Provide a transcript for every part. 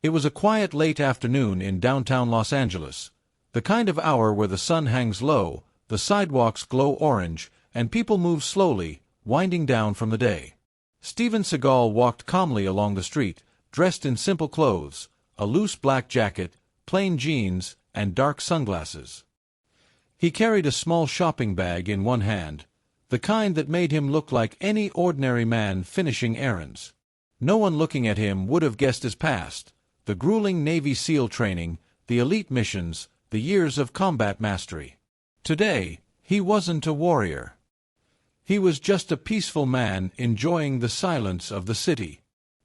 It was a quiet late afternoon in downtown Los Angeles, the kind of hour where the sun hangs low, the sidewalks glow orange, and people move slowly, winding down from the day. Steven Seagal walked calmly along the street, dressed in simple clothes, a loose black jacket, plain jeans, and dark sunglasses. He carried a small shopping bag in one hand, the kind that made him look like any ordinary man finishing errands. No one looking at him would have guessed his past: the grueling Navy SEAL training, the elite missions, the years of combat mastery. Today, he wasn't a warrior. He was just a peaceful man enjoying the silence of the city.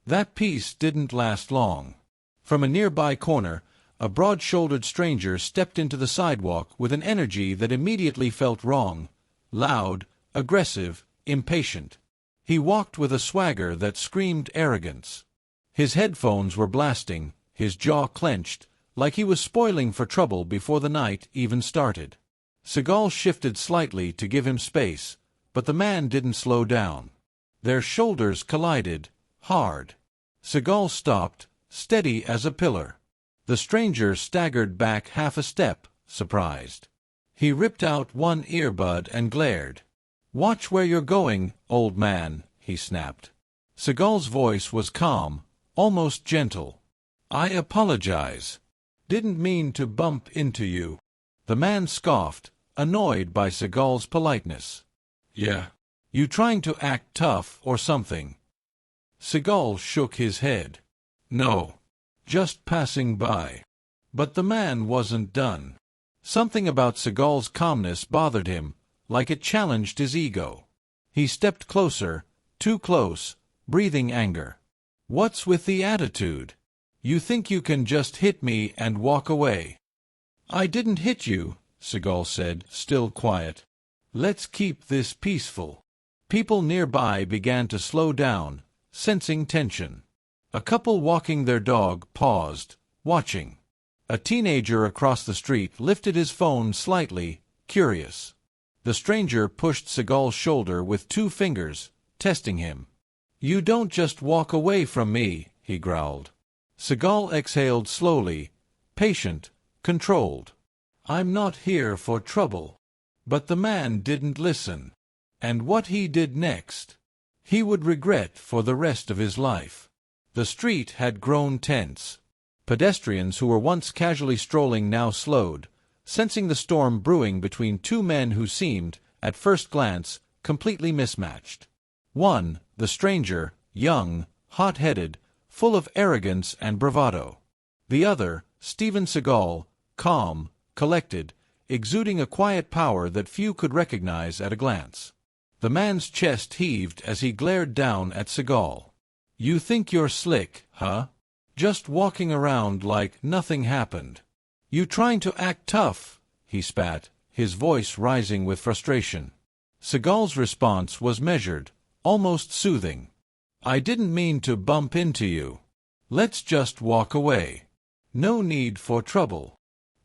That peace didn't last long. From a nearby corner, a broad-shouldered stranger stepped into the sidewalk with an energy that immediately felt wrong: loud, aggressive, impatient. He walked with a swagger that screamed arrogance. His headphones were blasting, his jaw clenched, like he was spoiling for trouble before the night even started. Seagal shifted slightly to give him space, but the man didn't slow down. Their shoulders collided, hard. Seagal stopped, steady as a pillar. The stranger staggered back half a step, surprised. He ripped out one earbud and glared. "Watch where you're going, old man," he snapped. Seagal's voice was calm, almost gentle. "I apologize. Didn't mean to bump into you." The man scoffed, annoyed by Seagal's politeness. "Yeah. You trying to act tough or something?" Seagal shook his head. "No. Just passing by." But the man wasn't done. Something about Seagal's calmness bothered him, like it challenged his ego. He stepped closer, too close, breathing anger. "What's with the attitude? You think you can just hit me and walk away?" "I didn't hit you," Seagal said, still quiet. "Let's keep this peaceful." People nearby began to slow down, sensing tension. A couple walking their dog paused, watching. A teenager across the street lifted his phone slightly, curious. The stranger pushed Seagal's shoulder with 2 fingers, testing him. "You don't just walk away from me," he growled. Seagal exhaled slowly, patient, controlled. "I'm not here for trouble." But the man didn't listen. And what he did next, he would regret for the rest of his life. The street had grown tense. Pedestrians who were once casually strolling now slowed, sensing the storm brewing between 2 men who seemed, at first glance, completely mismatched. One, the stranger, young, hot-headed, full of arrogance and bravado. The other, Steven Seagal, calm, collected, exuding a quiet power that few could recognize at a glance. The man's chest heaved as he glared down at Seagal. "You think you're slick, huh? Just walking around like nothing happened. You trying to act tough?" he spat, his voice rising with frustration. Seagal's response was measured, almost soothing. "I didn't mean to bump into you. Let's just walk away. No need for trouble."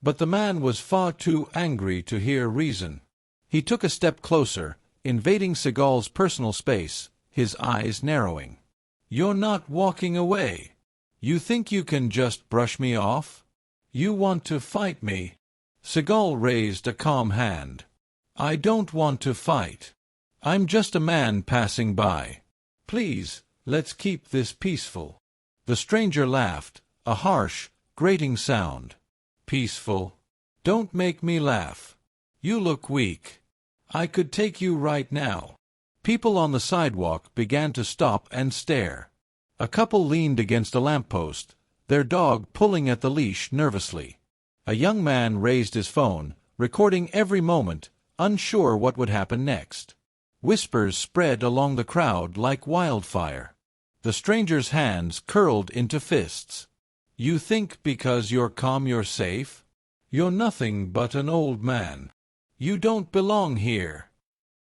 But the man was far too angry to hear reason. He took a step closer, invading Seagal's personal space, his eyes narrowing. "You're not walking away. You think you can just brush me off? You want to fight me?" Seagal raised a calm hand. "I don't want to fight. I'm just a man passing by. Please, let's keep this peaceful." The stranger laughed, a harsh, grating sound. "Peaceful? Don't make me laugh. You look weak. I could take you right now." People on the sidewalk began to stop and stare. A couple leaned against a lamppost, their dog pulling at the leash nervously. A young man raised his phone, recording every moment, unsure what would happen next. Whispers spread along the crowd like wildfire. The stranger's hands curled into fists. "You think because you're calm you're safe? You're nothing but an old man. You don't belong here."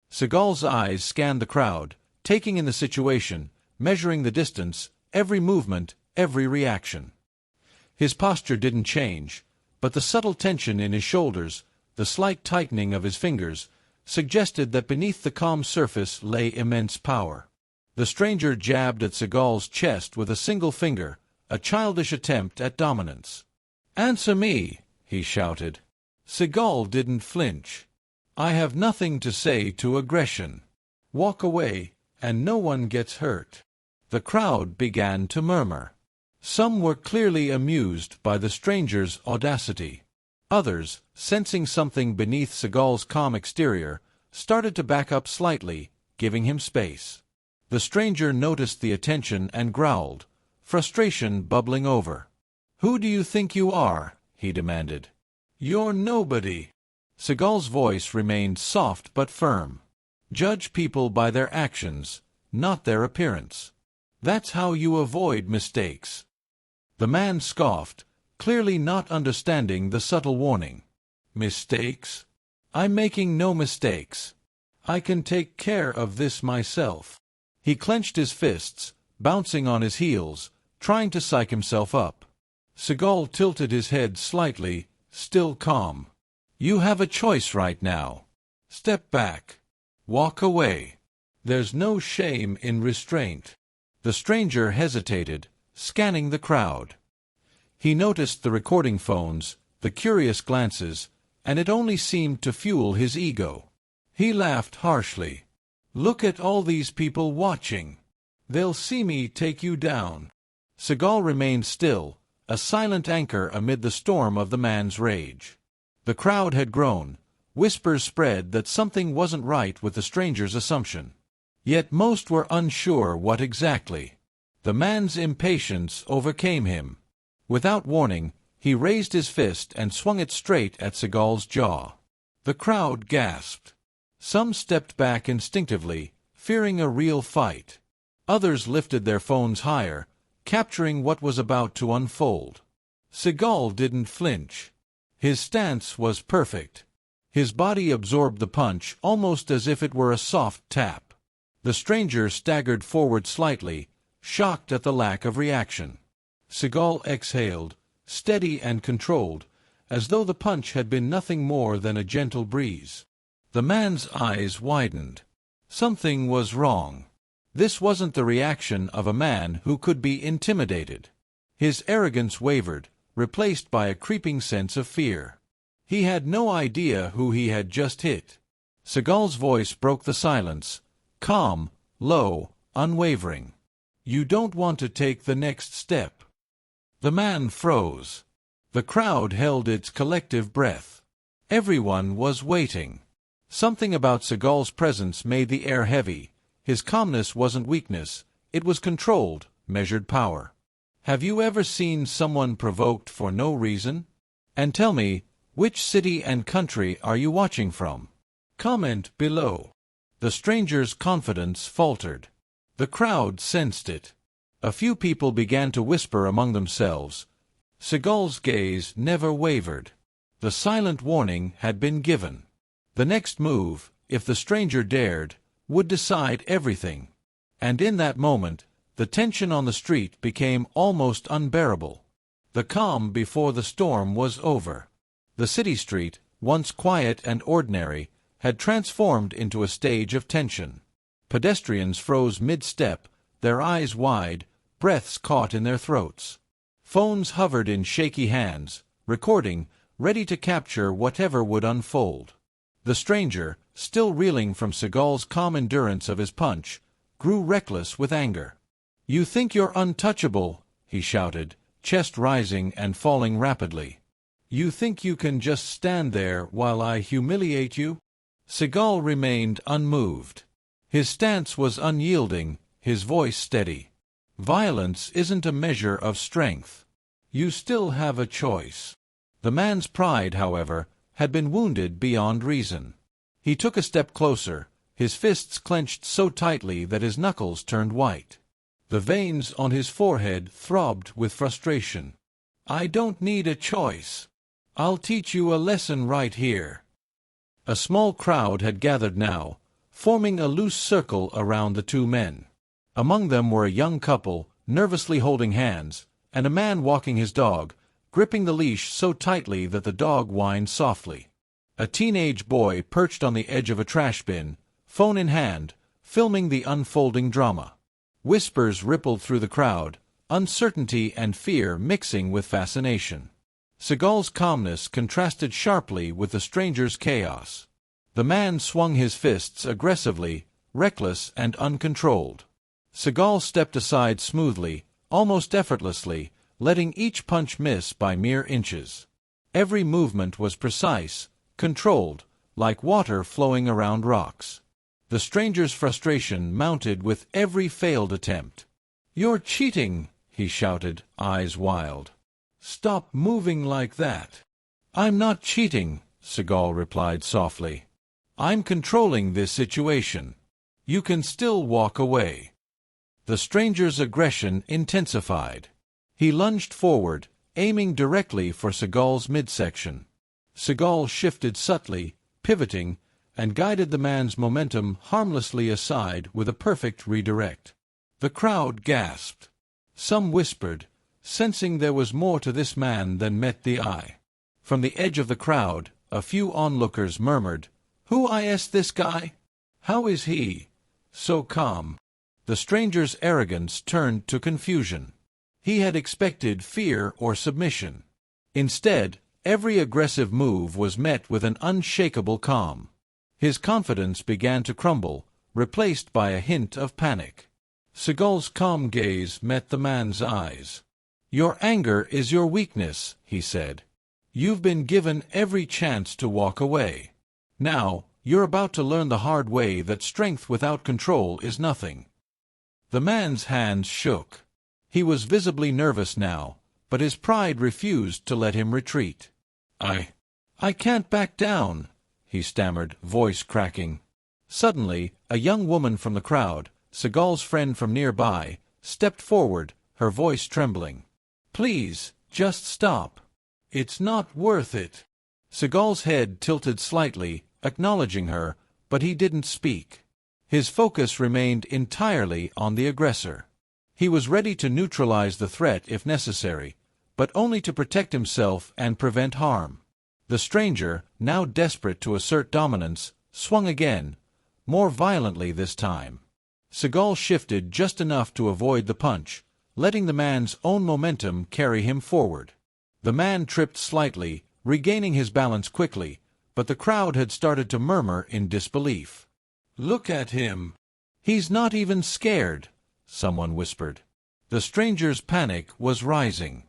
Seagal's eyes scanned the crowd, taking in the situation, measuring the distance, every movement, every reaction. His posture didn't change, but the subtle tension in his shoulders, the slight tightening of his fingers, suggested that beneath the calm surface lay immense power. The stranger jabbed at Seagal's chest with a single finger, a childish attempt at dominance. "Answer me," he shouted. Seagal didn't flinch. "I have nothing to say to aggression. Walk away, and no one gets hurt." The crowd began to murmur. Some were clearly amused by the stranger's audacity. Others, sensing something beneath Seagal's calm exterior, started to back up slightly, giving him space. The stranger noticed the attention and growled, frustration bubbling over. "Who do you think you are?" he demanded. "You're nobody." Seagal's voice remained soft but firm. "Judge people by their actions, not their appearance. That's how you avoid mistakes." The man scoffed, clearly not understanding the subtle warning. "Mistakes? I'm making no mistakes. I can take care of this myself." He clenched his fists, bouncing on his heels, trying to psych himself up. Seagal tilted his head slightly, still calm. "You have a choice right now. Step back. Walk away. There's no shame in restraint." The stranger hesitated, scanning the crowd. He noticed the recording phones, the curious glances, and it only seemed to fuel his ego. He laughed harshly. "Look at all these people watching. They'll see me take you down." Seagal remained still, a silent anchor amid the storm of the man's rage. The crowd had grown. Whispers spread that something wasn't right with the stranger's assumption. Yet most were unsure what exactly. The man's impatience overcame him. Without warning, he raised his fist and swung it straight at Seagal's jaw. The crowd gasped. Some stepped back instinctively, fearing a real fight. Others lifted their phones higher, capturing what was about to unfold. Seagal didn't flinch. His stance was perfect. His body absorbed the punch almost as if it were a soft tap. The stranger staggered forward slightly, shocked at the lack of reaction. Seagal exhaled, steady and controlled, as though the punch had been nothing more than a gentle breeze. The man's eyes widened. Something was wrong. This wasn't the reaction of a man who could be intimidated. His arrogance wavered, replaced by a creeping sense of fear. He had no idea who he had just hit. Seagal's voice broke the silence, calm, low, unwavering. "You don't want to take the next step." The man froze. The crowd held its collective breath. Everyone was waiting. Something about Seagal's presence made the air heavy. His calmness wasn't weakness, it was controlled, measured power. Have you ever seen someone provoked for no reason? And tell me, which city and country are you watching from? Comment below. The stranger's confidence faltered. The crowd sensed it. A few people began to whisper among themselves. Seagal's gaze never wavered. The silent warning had been given. The next move, if the stranger dared, would decide everything. And in that moment, the tension on the street became almost unbearable. The calm before the storm was over. The city street, once quiet and ordinary, had transformed into a stage of tension. Pedestrians froze mid-step, their eyes wide, breaths caught in their throats. Phones hovered in shaky hands, recording, ready to capture whatever would unfold. The stranger, still reeling from Seagal's calm endurance of his punch, grew reckless with anger. "You think you're untouchable," he shouted, chest rising and falling rapidly. "You think you can just stand there while I humiliate you?" Seagal remained unmoved. His stance was unyielding, his voice steady. "Violence isn't a measure of strength. You still have a choice." The man's pride, however, had been wounded beyond reason. He took a step closer, his fists clenched so tightly that his knuckles turned white. The veins on his forehead throbbed with frustration. "I don't need a choice. I'll teach you a lesson right here." A small crowd had gathered now, forming a loose circle around the two men. Among them were a young couple, nervously holding hands, and a man walking his dog, gripping the leash so tightly that the dog whined softly. A teenage boy perched on the edge of a trash bin, phone in hand, filming the unfolding drama. Whispers rippled through the crowd, uncertainty and fear mixing with fascination. Seagal's calmness contrasted sharply with the stranger's chaos. The man swung his fists aggressively, reckless and uncontrolled. Seagal stepped aside smoothly, almost effortlessly, letting each punch miss by mere inches. Every movement was precise, controlled, like water flowing around rocks. The stranger's frustration mounted with every failed attempt. "You're cheating!" he shouted, eyes wild. "Stop moving like that." "I'm not cheating," Seagal replied softly. "I'm controlling this situation. You can still walk away." The stranger's aggression intensified. He lunged forward, aiming directly for Seagal's midsection. Seagal shifted subtly, pivoting, and guided the man's momentum harmlessly aside with a perfect redirect. The crowd gasped. Some whispered, sensing there was more to this man than met the eye. From the edge of the crowd, a few onlookers murmured, "Who is this guy? How is he so calm?" The stranger's arrogance turned to confusion. He had expected fear or submission. Instead, every aggressive move was met with an unshakable calm. His confidence began to crumble, replaced by a hint of panic. Seagal's calm gaze met the man's eyes. "Your anger is your weakness," he said. "You've been given every chance to walk away. Now, you're about to learn the hard way that strength without control is nothing." The man's hands shook. He was visibly nervous now, but his pride refused to let him retreat. I can't back down," he stammered, voice cracking. Suddenly, a young woman from the crowd, Seagal's friend from nearby, stepped forward, her voice trembling. "Please, just stop. It's not worth it." Seagal's head tilted slightly, acknowledging her, but he didn't speak. His focus remained entirely on the aggressor. He was ready to neutralize the threat if necessary, but only to protect himself and prevent harm. The stranger, now desperate to assert dominance, swung again, more violently this time. Seagal shifted just enough to avoid the punch, letting the man's own momentum carry him forward. The man tripped slightly, regaining his balance quickly, but the crowd had started to murmur in disbelief. "Look at him. He's not even scared," someone whispered. The stranger's panic was rising.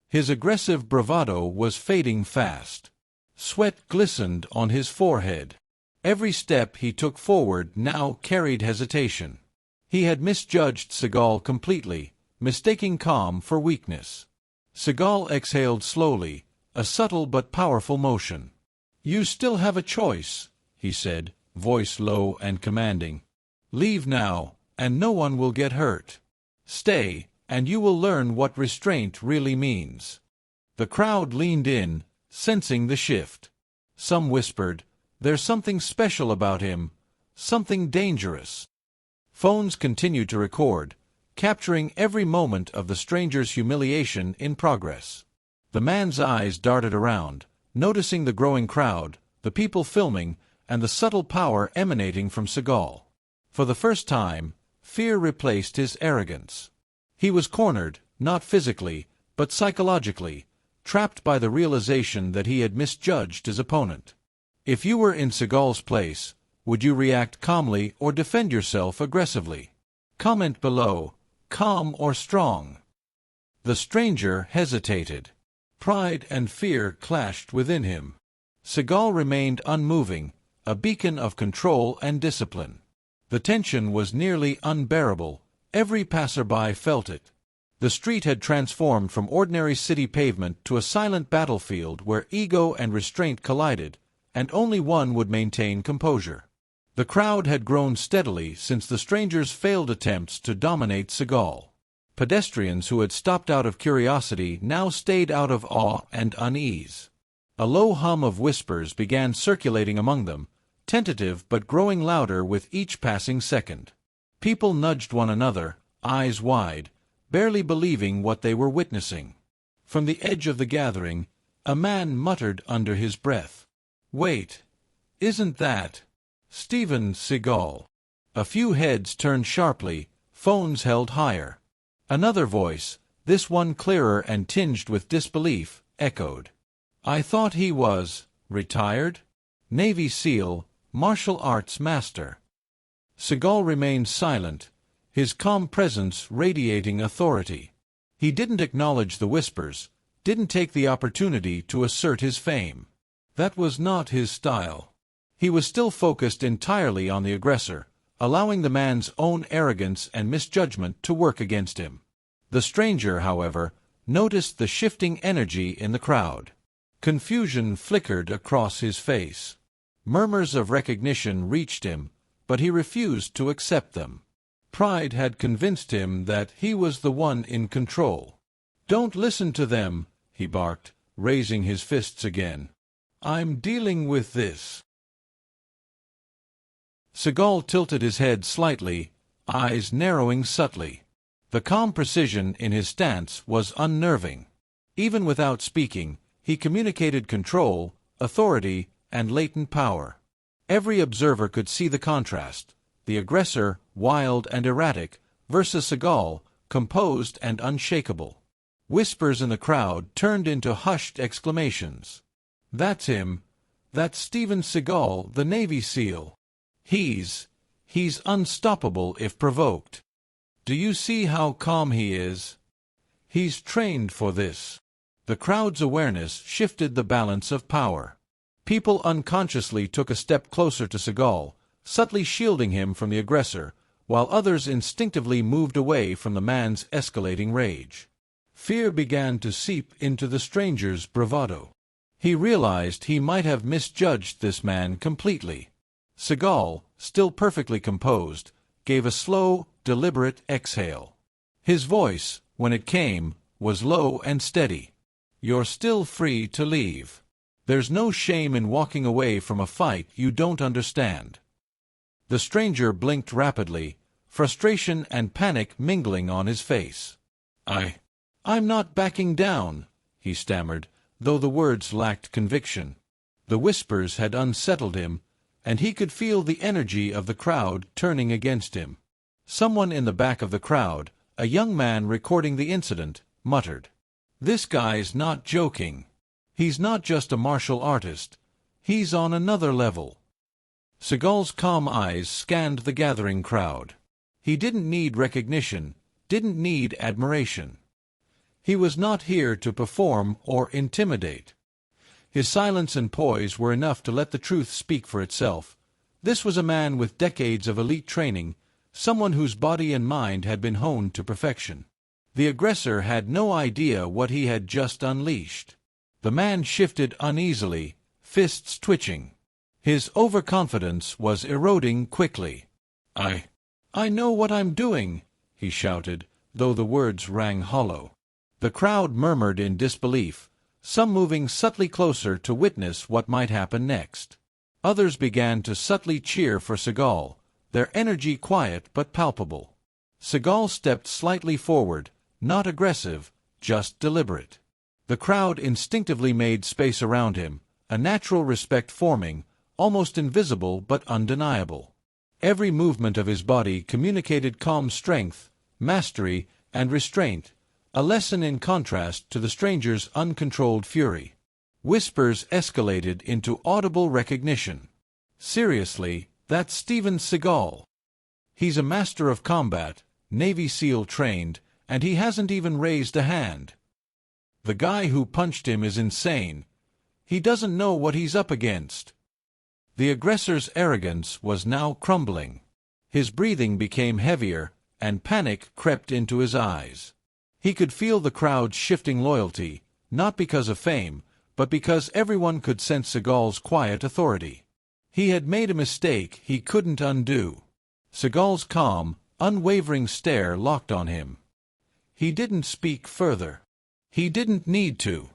His aggressive bravado was fading fast. Sweat glistened on his forehead. Every step he took forward now carried hesitation. He had misjudged Seagal completely, mistaking calm for weakness. Seagal exhaled slowly, a subtle but powerful motion. "You still have a choice," he said, voice low and commanding. "Leave now, and no one will get hurt. Stay, and you will learn what restraint really means." The crowd leaned in, sensing the shift. Some whispered, "There's something special about him, something dangerous." Phones continued to record, capturing every moment of the stranger's humiliation in progress. The man's eyes darted around, noticing the growing crowd, the people filming, and the subtle power emanating from Seagal. For the first time, fear replaced his arrogance. He was cornered, not physically, but psychologically, trapped by the realization that he had misjudged his opponent. If you were in Seagal's place, would you react calmly or defend yourself aggressively? Comment below, calm or strong. The stranger hesitated. Pride and fear clashed within him. Seagal remained unmoving, a beacon of control and discipline. The tension was nearly unbearable. Every passerby felt it. The street had transformed from ordinary city pavement to a silent battlefield where ego and restraint collided, and only one would maintain composure. The crowd had grown steadily since the stranger's failed attempts to dominate Seagal. Pedestrians who had stopped out of curiosity now stayed out of awe and unease. A low hum of whispers began circulating among them, tentative but growing louder with each passing second. People nudged one another, eyes wide, barely believing what they were witnessing. From the edge of the gathering, a man muttered under his breath, "Wait, isn't that Steven Seagal?" A few heads turned sharply, phones held higher. Another voice, This one, clearer and tinged with disbelief, echoed. "I thought he was retired? Navy SEAL, martial arts master." Seagal remained silent, his calm presence radiating authority. He didn't acknowledge the whispers, didn't take the opportunity to assert his fame. That was not his style. He was still focused entirely on the aggressor, allowing the man's own arrogance and misjudgment to work against him. The stranger, however, noticed the shifting energy in the crowd. Confusion flickered across his face. Murmurs of recognition reached him, but he refused to accept them. Pride had convinced him that he was the one in control. "Don't listen to them," he barked, raising his fists again. "I'm dealing with this." Seagal tilted his head slightly, eyes narrowing subtly. The calm precision in his stance was unnerving. Even without speaking, he communicated control, authority, and latent power. Every observer could see the contrast: the aggressor, wild and erratic, versus Seagal, composed and unshakable. Whispers in the crowd turned into hushed exclamations. "That's him. That's Steven Seagal, the Navy SEAL. He's unstoppable if provoked. Do you see how calm he is? He's trained for this." The crowd's awareness shifted the balance of power. People unconsciously took a step closer to Seagal, subtly shielding him from the aggressor, while others instinctively moved away from the man's escalating rage. Fear began to seep into the stranger's bravado. He realized he might have misjudged this man completely. Seagal, still perfectly composed, gave a slow, deliberate exhale. His voice, when it came, was low and steady. "You're still free to leave. There's no shame in walking away from a fight you don't understand." The stranger blinked rapidly, frustration and panic mingling on his face. I'm not backing down," he stammered, though the words lacked conviction. The whispers had unsettled him, and he could feel the energy of the crowd turning against him. Someone in the back of the crowd, a young man recording the incident, muttered, "This guy's not joking. He's not just a martial artist. He's on another level." Seagal's calm eyes scanned the gathering crowd. He didn't need recognition, didn't need admiration. He was not here to perform or intimidate. His silence and poise were enough to let the truth speak for itself. This was a man with decades of elite training, someone whose body and mind had been honed to perfection. The aggressor had no idea what he had just unleashed. The man shifted uneasily, fists twitching. His overconfidence was eroding quickly. I know what I'm doing," he shouted, though the words rang hollow. The crowd murmured in disbelief, some moving subtly closer to witness what might happen next. Others began to subtly cheer for Seagal, their energy quiet but palpable. Seagal stepped slightly forward, not aggressive, just deliberate. The crowd instinctively made space around him, a natural respect forming, almost invisible but undeniable. Every movement of his body communicated calm strength, mastery, and restraint, a lesson in contrast to the stranger's uncontrolled fury. Whispers escalated into audible recognition. "Seriously, that's Steven Seagal. He's a master of combat, Navy SEAL trained, and he hasn't even raised a hand. The guy who punched him is insane. He doesn't know what he's up against." The aggressor's arrogance was now crumbling. His breathing became heavier, and panic crept into his eyes. He could feel the crowd's shifting loyalty, not because of fame, but because everyone could sense Seagal's quiet authority. He had made a mistake he couldn't undo. Seagal's calm, unwavering stare locked on him. He didn't speak further. He didn't need to.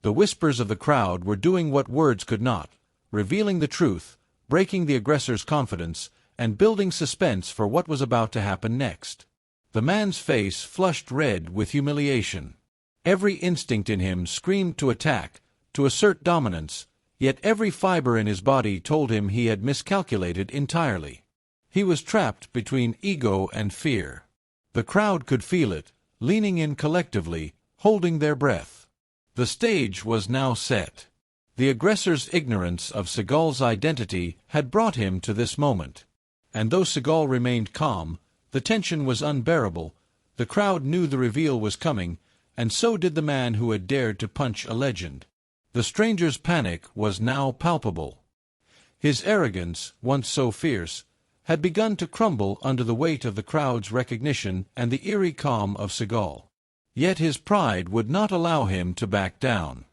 The whispers of the crowd were doing what words could not, revealing the truth, breaking the aggressor's confidence, and building suspense for what was about to happen next. The man's face flushed red with humiliation. Every instinct in him screamed to attack, to assert dominance, yet every fiber in his body told him he had miscalculated entirely. He was trapped between ego and fear. The crowd could feel it, leaning in collectively, holding their breath. The stage was now set. The aggressor's ignorance of Seagal's identity had brought him to this moment. And though Seagal remained calm, the tension was unbearable. The crowd knew the reveal was coming, and so did the man who had dared to punch a legend. The stranger's panic was now palpable. His arrogance, once so fierce, had begun to crumble under the weight of the crowd's recognition and the eerie calm of Seagal. Yet his pride would not allow him to back down.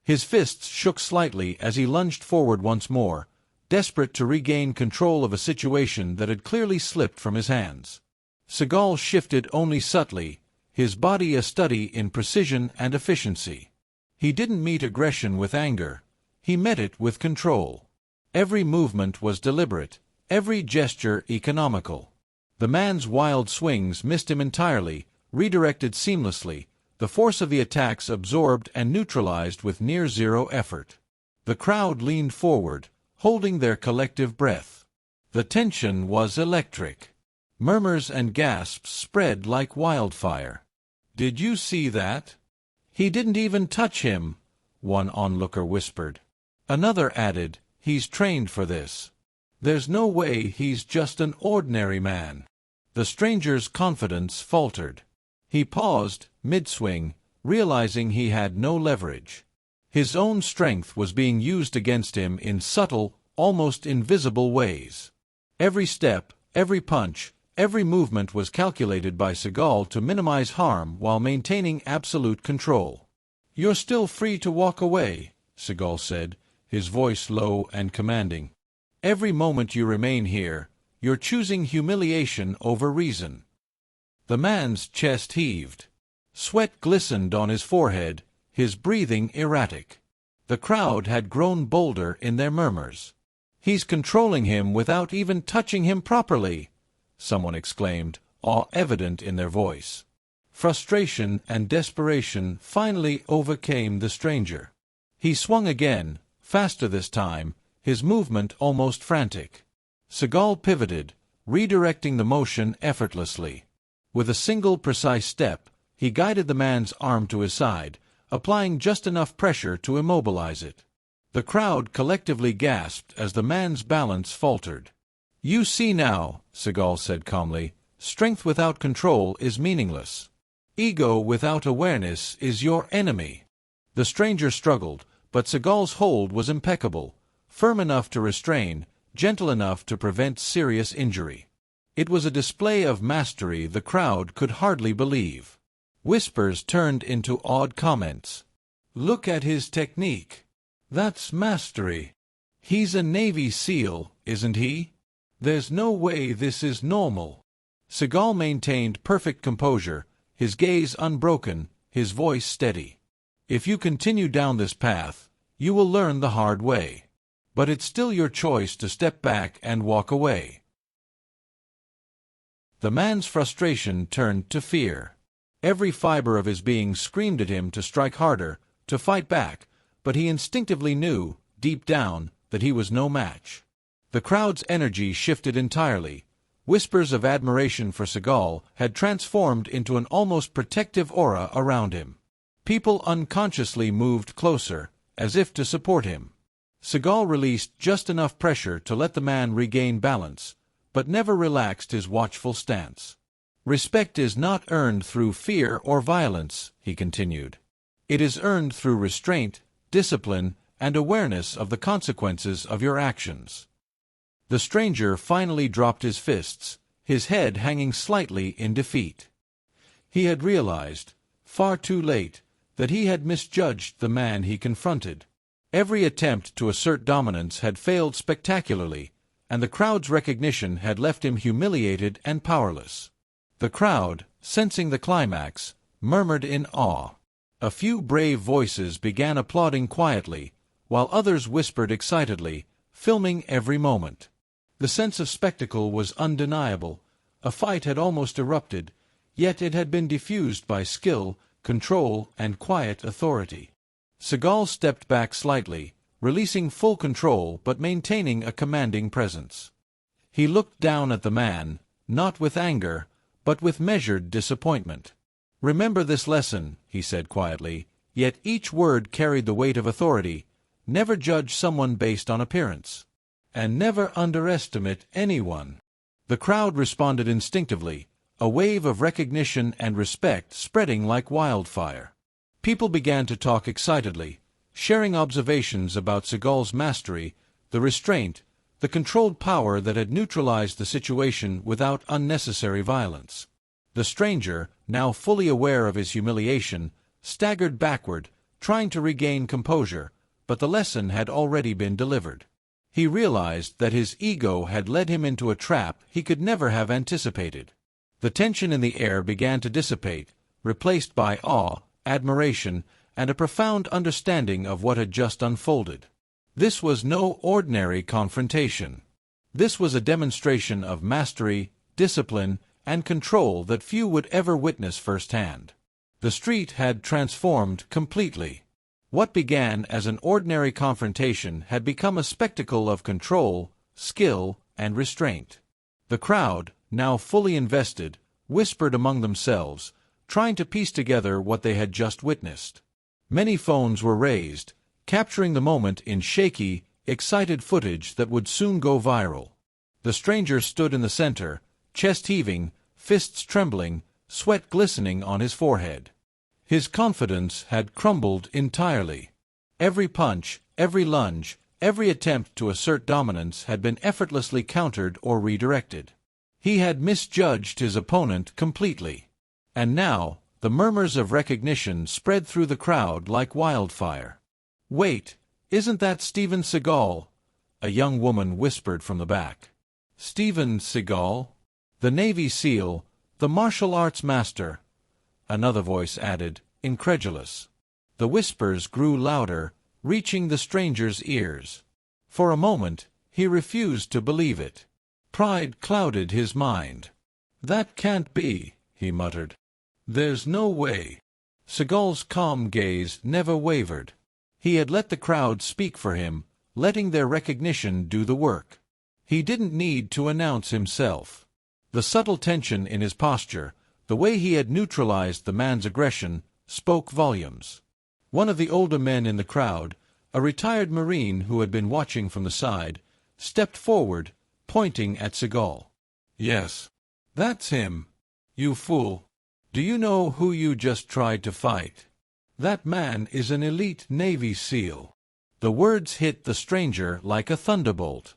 His fists shook slightly as he lunged forward once more, desperate to regain control of a situation that had clearly slipped from his hands. Seagal shifted only subtly, his body a study in precision and efficiency. He didn't meet aggression with anger. He met it with control. Every movement was deliberate, every gesture economical. The man's wild swings missed him entirely, redirected seamlessly, the force of the attacks absorbed and neutralized with near-zero effort. The crowd leaned forward, holding their collective breath. The tension was electric. Murmurs and gasps spread like wildfire. "Did you see that? He didn't even touch him," one onlooker whispered. Another added, "He's trained for this. There's no way he's just an ordinary man." The stranger's confidence faltered. He paused, mid-swing, realizing he had no leverage. His own strength was being used against him in subtle, almost invisible ways. Every step, every punch, every movement was calculated by Seagal to minimize harm while maintaining absolute control. "You're still free to walk away," Seagal said, his voice low and commanding. "Every moment you remain here, you're choosing humiliation over reason." The man's chest heaved. Sweat glistened on his forehead, his breathing erratic. The crowd had grown bolder in their murmurs. "He's controlling him without even touching him properly," someone exclaimed, awe evident in their voice. Frustration and desperation finally overcame the stranger. He swung again, faster this time, his movement almost frantic. Seagal pivoted, redirecting the motion effortlessly. With a single precise step, he guided the man's arm to his side, applying just enough pressure to immobilize it. The crowd collectively gasped as the man's balance faltered. "You see now," Seagal said calmly, "strength without control is meaningless. Ego without awareness is your enemy." The stranger struggled, but Seagal's hold was impeccable, firm enough to restrain, gentle enough to prevent serious injury. It was a display of mastery the crowd could hardly believe. Whispers turned into awed comments. "Look at his technique. That's mastery. He's a Navy SEAL, isn't he? There's no way this is normal." Seagal maintained perfect composure, his gaze unbroken, his voice steady. "If you continue down this path, you will learn the hard way. But it's still your choice to step back and walk away." The man's frustration turned to fear. Every fiber of his being screamed at him to strike harder, to fight back, but he instinctively knew, deep down, that he was no match. The crowd's energy shifted entirely. Whispers of admiration for Seagal had transformed into an almost protective aura around him. People unconsciously moved closer, as if to support him. Seagal released just enough pressure to let the man regain balance, but never relaxed his watchful stance. "Respect is not earned through fear or violence," he continued. "It is earned through restraint, discipline, and awareness of the consequences of your actions." The stranger finally dropped his fists, his head hanging slightly in defeat. He had realized, far too late, that he had misjudged the man he confronted. Every attempt to assert dominance had failed spectacularly, and the crowd's recognition had left him humiliated and powerless. The crowd, sensing the climax, murmured in awe. A few brave voices began applauding quietly, while others whispered excitedly, filming every moment. The sense of spectacle was undeniable. A fight had almost erupted, yet it had been diffused by skill, control, and quiet authority. Seagal stepped back slightly, releasing full control but maintaining a commanding presence. He looked down at the man, not with anger, but with measured disappointment. "Remember this lesson," he said quietly, yet each word carried the weight of authority. "Never judge someone based on appearance. And never underestimate anyone." The crowd responded instinctively, a wave of recognition and respect spreading like wildfire. People began to talk excitedly, sharing observations about Seagal's mastery, the restraint, the controlled power that had neutralized the situation without unnecessary violence. The stranger, now fully aware of his humiliation, staggered backward, trying to regain composure, but the lesson had already been delivered. He realized that his ego had led him into a trap he could never have anticipated. The tension in the air began to dissipate, replaced by awe, admiration, and a profound understanding of what had just unfolded. This was no ordinary confrontation. This was a demonstration of mastery, discipline, and control that few would ever witness firsthand. The street had transformed completely. What began as an ordinary confrontation had become a spectacle of control, skill, and restraint. The crowd, now fully invested, whispered among themselves, trying to piece together what they had just witnessed. Many phones were raised, capturing the moment in shaky, excited footage that would soon go viral. The stranger stood in the center, chest heaving, fists trembling, sweat glistening on his forehead. His confidence had crumbled entirely. Every punch, every lunge, every attempt to assert dominance had been effortlessly countered or redirected. He had misjudged his opponent completely. And now, the murmurs of recognition spread through the crowd like wildfire. "Wait, isn't that Steven Seagal?" a young woman whispered from the back. "Steven Seagal? The Navy SEAL, the martial arts master," another voice added, incredulous. The whispers grew louder, reaching the stranger's ears. For a moment, he refused to believe it. Pride clouded his mind. "That can't be," he muttered. "There's no way." Seagal's calm gaze never wavered. He had let the crowd speak for him, letting their recognition do the work. He didn't need to announce himself. The subtle tension in his posture, the way he had neutralized the man's aggression, spoke volumes. One of the older men in the crowd, a retired Marine who had been watching from the side, stepped forward, pointing at Seagal. "Yes, that's him. You fool. Do you know who you just tried to fight? That man is an elite Navy SEAL." The words hit the stranger like a thunderbolt.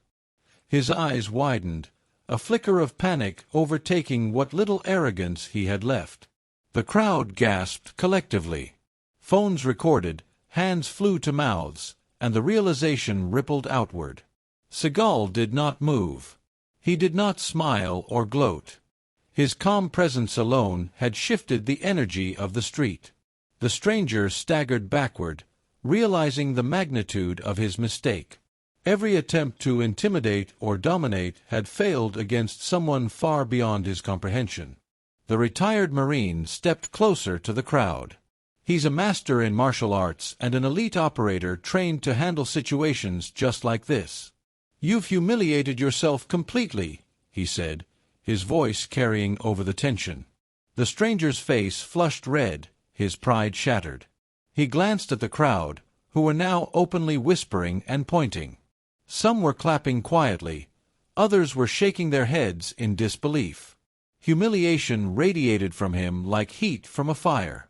His eyes widened, a flicker of panic overtaking what little arrogance he had left. The crowd gasped collectively. Phones recorded, hands flew to mouths, and the realization rippled outward. Seagal did not move. He did not smile or gloat. His calm presence alone had shifted the energy of the street. The stranger staggered backward, realizing the magnitude of his mistake. Every attempt to intimidate or dominate had failed against someone far beyond his comprehension. The retired Marine stepped closer to the crowd. "He's a master in martial arts and an elite operator trained to handle situations just like this. You've humiliated yourself completely," he said, his voice carrying over the tension. The stranger's face flushed red, his pride shattered. He glanced at the crowd, who were now openly whispering and pointing. Some were clapping quietly, others were shaking their heads in disbelief. Humiliation radiated from him like heat from a fire.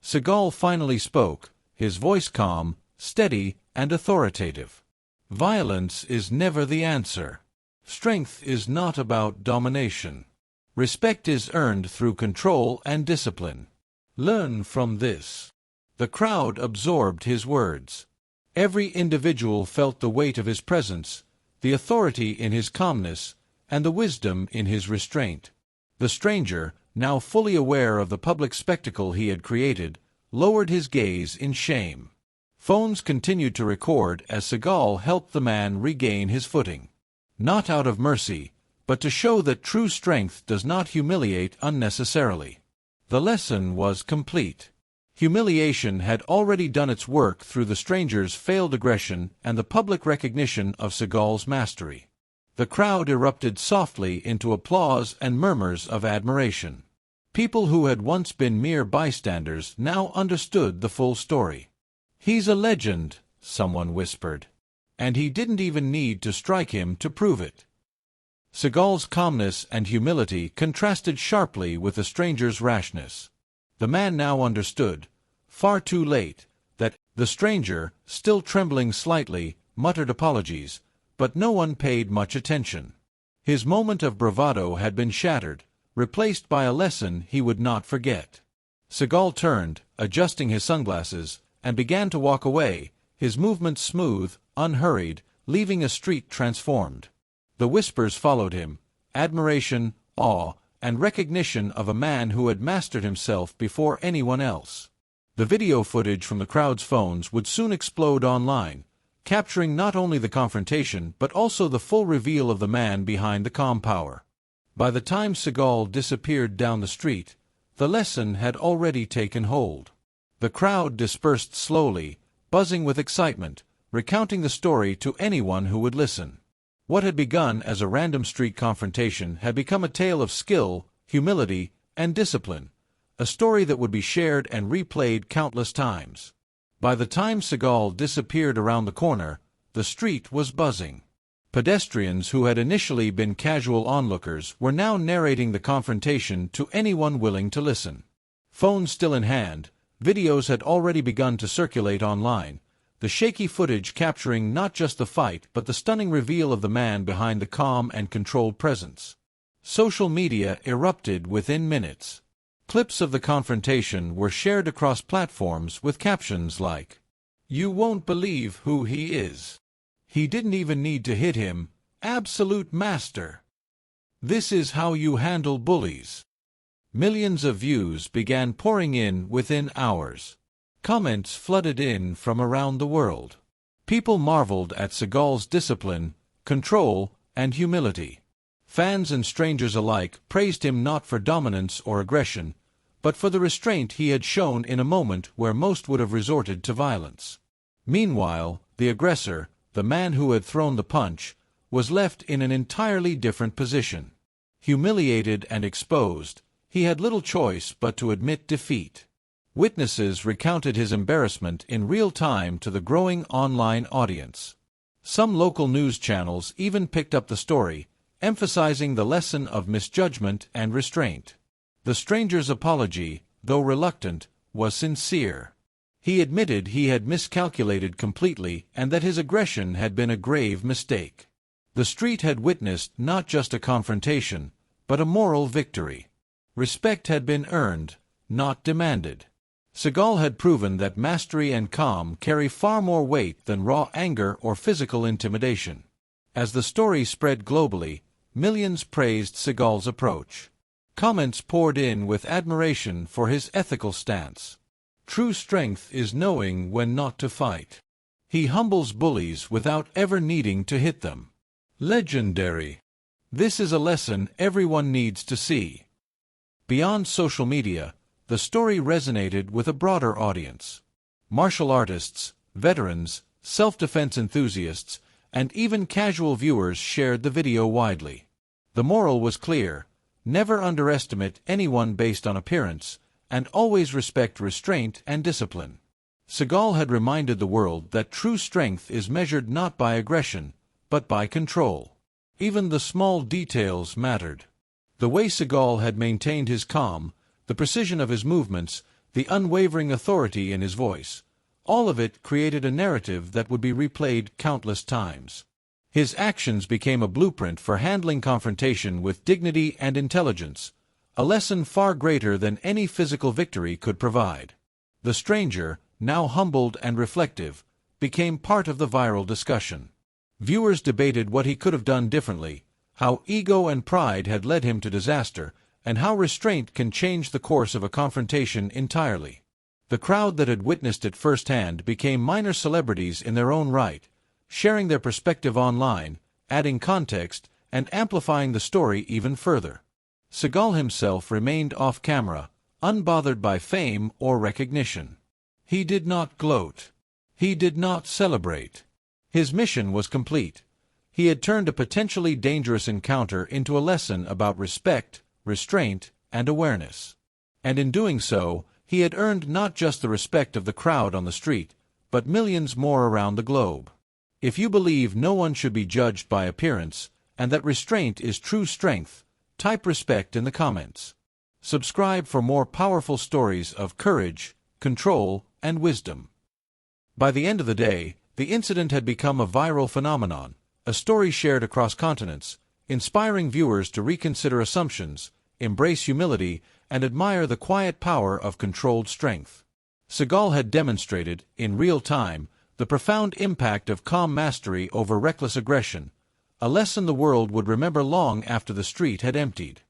Seagal finally spoke, his voice calm, steady, and authoritative. "Violence is never the answer. Strength is not about domination. Respect is earned through control and discipline. Learn from this." The crowd absorbed his words. Every individual felt the weight of his presence, the authority in his calmness, and the wisdom in his restraint. The stranger, now fully aware of the public spectacle he had created, lowered his gaze in shame. Phones continued to record as Seagal helped the man regain his footing. Not out of mercy, but to show that true strength does not humiliate unnecessarily. The lesson was complete. Humiliation had already done its work through the stranger's failed aggression and the public recognition of Seagal's mastery. The crowd erupted softly into applause and murmurs of admiration. People who had once been mere bystanders now understood the full story. "He's a legend," someone whispered. "And he didn't even need to strike him to prove it." Seagal's calmness and humility contrasted sharply with the stranger's rashness. The man now understood, far too late, that the stranger, still trembling slightly, muttered apologies, but no one paid much attention. His moment of bravado had been shattered, replaced by a lesson he would not forget. Seagal turned, adjusting his sunglasses, and began to walk away, his movements smooth, unhurried, leaving a street transformed. The whispers followed him, admiration, awe, and recognition of a man who had mastered himself before anyone else. The video footage from the crowd's phones would soon explode online, capturing not only the confrontation but also the full reveal of the man behind the calm power. By the time Seagal disappeared down the street, the lesson had already taken hold. The crowd dispersed slowly, buzzing with excitement, recounting the story to anyone who would listen. What had begun as a random street confrontation had become a tale of skill, humility, and discipline, a story that would be shared and replayed countless times. By the time Seagal disappeared around the corner, the street was buzzing. Pedestrians who had initially been casual onlookers were now narrating the confrontation to anyone willing to listen. Phones still in hand, videos had already begun to circulate online, the shaky footage capturing not just the fight but the stunning reveal of the man behind the calm and controlled presence. Social media erupted within minutes. Clips of the confrontation were shared across platforms with captions like, "You won't believe who he is. He didn't even need to hit him. Absolute master. This is how you handle bullies." Millions of views began pouring in within hours. Comments flooded in from around the world. People marveled at Seagal's discipline, control, and humility. Fans and strangers alike praised him not for dominance or aggression, but for the restraint he had shown in a moment where most would have resorted to violence. Meanwhile, the aggressor, the man who had thrown the punch, was left in an entirely different position. Humiliated and exposed, he had little choice but to admit defeat. Witnesses recounted his embarrassment in real time to the growing online audience. Some local news channels even picked up the story, emphasizing the lesson of misjudgment and restraint. The stranger's apology, though reluctant, was sincere. He admitted he had miscalculated completely and that his aggression had been a grave mistake. The street had witnessed not just a confrontation, but a moral victory. Respect had been earned, not demanded. Seagal had proven that mastery and calm carry far more weight than raw anger or physical intimidation. As the story spread globally, millions praised Seagal's approach. Comments poured in with admiration for his ethical stance. "True strength is knowing when not to fight. He humbles bullies without ever needing to hit them. Legendary. This is a lesson everyone needs to see." Beyond social media, the story resonated with a broader audience. Martial artists, veterans, self-defense enthusiasts, and even casual viewers shared the video widely. The moral was clear: never underestimate anyone based on appearance, and always respect restraint and discipline. Seagal had reminded the world that true strength is measured not by aggression, but by control. Even the small details mattered. The way Seagal had maintained his calm, the precision of his movements, the unwavering authority in his voice, all of it created a narrative that would be replayed countless times. His actions became a blueprint for handling confrontation with dignity and intelligence, a lesson far greater than any physical victory could provide. The stranger, now humbled and reflective, became part of the viral discussion. Viewers debated what he could have done differently, how ego and pride had led him to disaster, and how restraint can change the course of a confrontation entirely. The crowd that had witnessed it firsthand became minor celebrities in their own right, sharing their perspective online, adding context, and amplifying the story even further. Seagal himself remained off-camera, unbothered by fame or recognition. He did not gloat. He did not celebrate. His mission was complete. He had turned a potentially dangerous encounter into a lesson about respect, restraint, and awareness. And in doing so, he had earned not just the respect of the crowd on the street, but millions more around the globe. If you believe no one should be judged by appearance, and that restraint is true strength, type respect in the comments. Subscribe for more powerful stories of courage, control, and wisdom. By the end of the day, the incident had become a viral phenomenon, a story shared across continents, inspiring viewers to reconsider assumptions, embrace humility, and admire the quiet power of controlled strength. Seagal had demonstrated, in real time, the profound impact of calm mastery over reckless aggression, a lesson the world would remember long after the street had emptied.